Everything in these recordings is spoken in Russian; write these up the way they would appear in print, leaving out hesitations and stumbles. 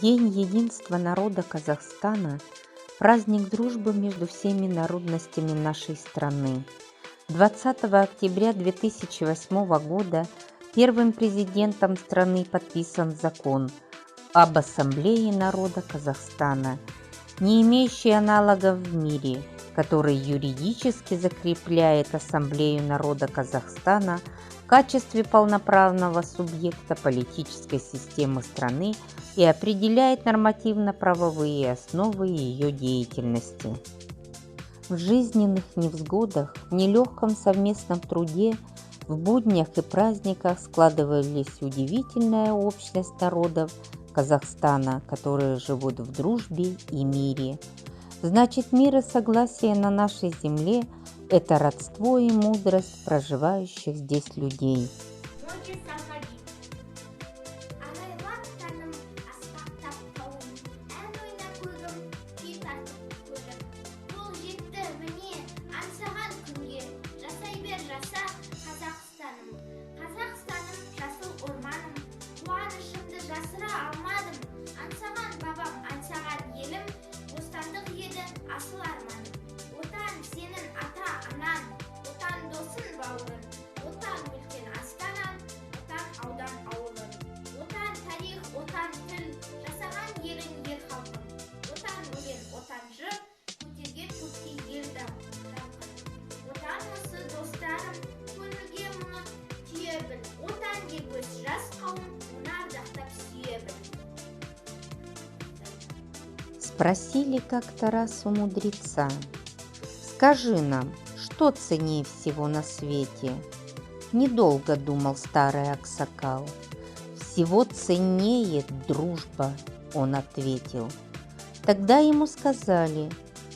День единства народа Казахстана – праздник дружбы между всеми народностями нашей страны. 20 октября 2008 года первым президентом страны подписан закон об Ассамблее народа Казахстана, не имеющий аналогов в мире, который юридически закрепляет Ассамблею народа Казахстана в качестве полноправного субъекта политической системы страны и определяет нормативно-правовые основы ее деятельности. В жизненных невзгодах, в нелегком совместном труде, в буднях и праздниках складывались удивительная общность народов Казахстана, которые живут в дружбе и мире. Значит, мир и согласие на нашей земле – это родство и мудрость проживающих здесь людей. Спросили как-то раз у мудреца: «Скажи нам, что ценнее всего на свете?» Недолго думал старый аксакал. «Всего ценнее дружба», — он ответил. Тогда ему сказали: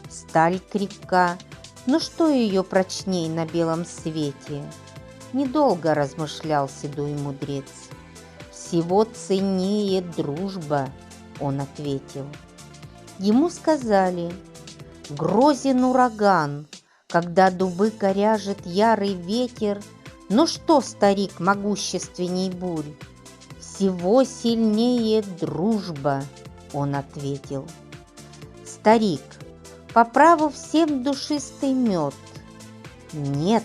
«Сталь крепка, но что ее прочней на белом свете?» Недолго размышлял седой мудрец. «Всего ценнее дружба», — он ответил. Ему сказали: «Грозен ураган, когда дубы коряжит ярый ветер, но что, старик, могущественней бурь?» «Всего сильнее дружба», — он ответил. «Старик, по праву всем душистый мед». «Нет,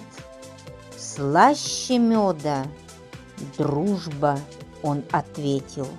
слаще меда дружба», — он ответил.